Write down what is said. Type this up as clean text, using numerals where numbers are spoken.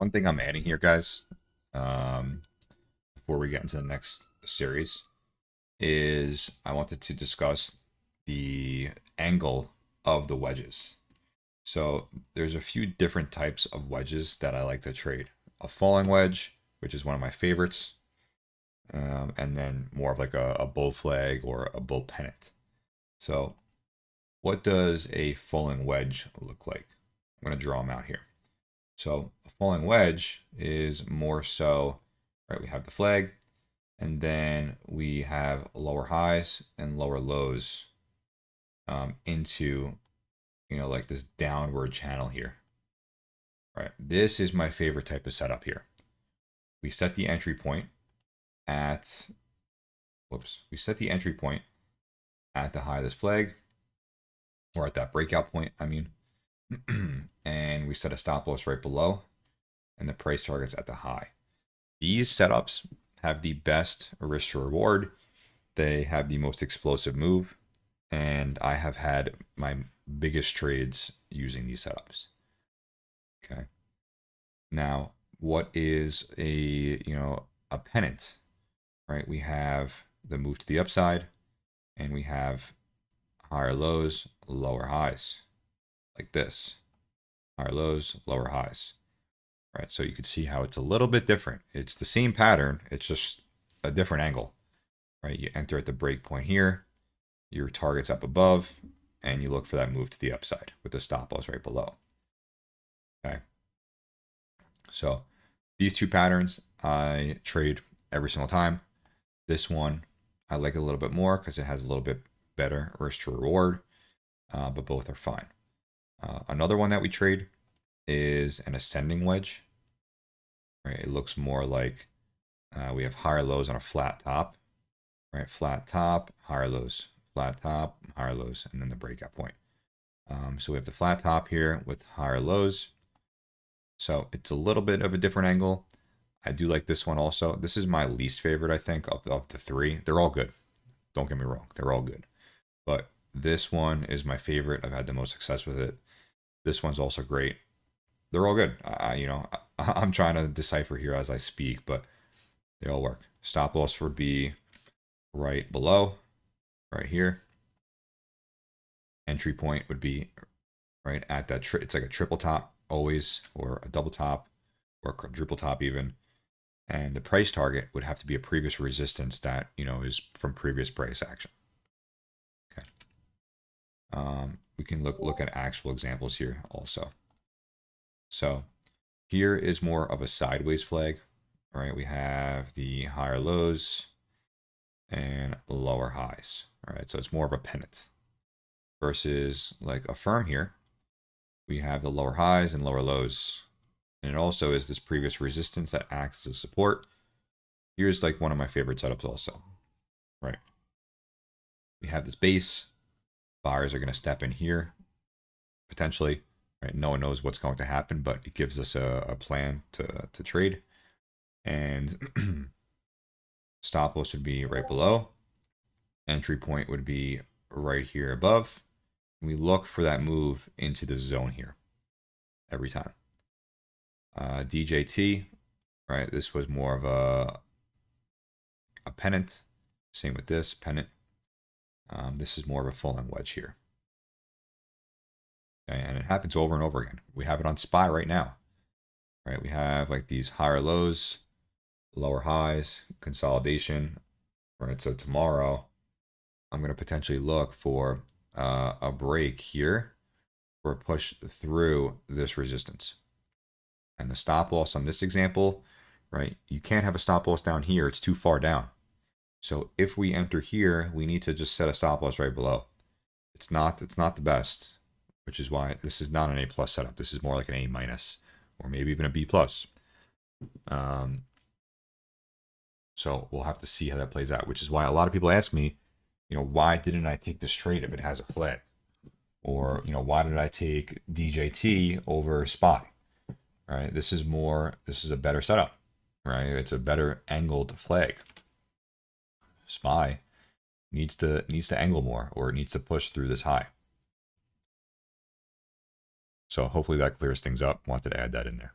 One thing I'm adding here, guys, um, before we get into the next series, is I wanted to discuss the angle of the wedges. So there's a few different types of wedges that I like to trade. A falling wedge, which is one of my favorites, and then more of like a bull flag or a bull pennant. So what does a falling wedge look like? I'm going to draw them out here. So a falling wedge is more so, right? We have the flag, and then we have lower highs and lower lows into, like this downward channel here, right? This is my favorite type of setup here. We set the entry point at, we set the entry point at the high of this flag, or at that breakout point, I mean, and we set a stop loss right below, and the price target's at the high. These setups have the best risk to reward. They have the most explosive move, and I have had my biggest trades using these setups. Okay. Now, what is a pennant, right? We have the move to the upside, and we have higher lows, lower highs, like this. Higher lows, lower highs. Right, so you can see how it's a little bit different. It's the same pattern, it's just a different angle. Right, you enter at the break point here, your target's up above, and you look for that move to the upside with the stop loss right below. Okay, so these two patterns I trade every single time. This one I like a little bit more because it has a little bit better risk to reward, but both are fine. Another one that we trade is an ascending wedge. Right, it looks more like we have higher lows on a flat top. Right, flat top, higher lows, flat top, higher lows, and then the breakout point. So we have the flat top here with higher lows. So it's a little bit of a different angle. I do like this one also. This is my least favorite, I think, of the three. They're all good. Don't get me wrong. They're all good. But this one is my favorite. I've had the most success with it. This one's also great. They're all good. I'm trying to decipher here as I speak, but they all work. Stop loss would be right below, right here. Entry point would be right at that. It's like a triple top always, or a double top, or a quadruple top even. And the price target would have to be a previous resistance that is from previous price action. Okay. We can look at actual examples here also. So here is more of a sideways flag, right? We have the higher lows and lower highs, all right? So it's more of a pennant versus like a firm here. We have the lower highs and lower lows. And it also is this previous resistance that acts as support. Here's like one of my favorite setups also, right? We have this base. Buyers are going to step in here, potentially. Right? No one knows what's going to happen, but it gives us a plan to trade. And stop loss would be right below. Entry point would be right here above. We look for that move into the zone here every time. DJT, right? This was more of a pennant. Same with this pennant. This is more of a falling wedge here. Okay, and it happens over and over again. We have it on SPY right now. Right? We have like these higher lows, lower highs, consolidation. Right? So tomorrow, I'm going to potentially look for a break here or a push through this resistance. And the stop loss on this example, right? You can't have a stop loss down here. It's too far down. So if we enter here, we need to just set a stop loss right below. It's not the best, which is why this is not an A+ setup. This is more like an A-, or maybe even a B+. So we'll have to see how that plays out, which is why a lot of people ask me, why didn't I take this trade if it has a flag? Or, why did I take DJT over SPY? Right? This is a better setup, right? It's a better angled flag. SPY needs to angle more, or it needs to push through this high. So hopefully that clears things up. Wanted to add that in there.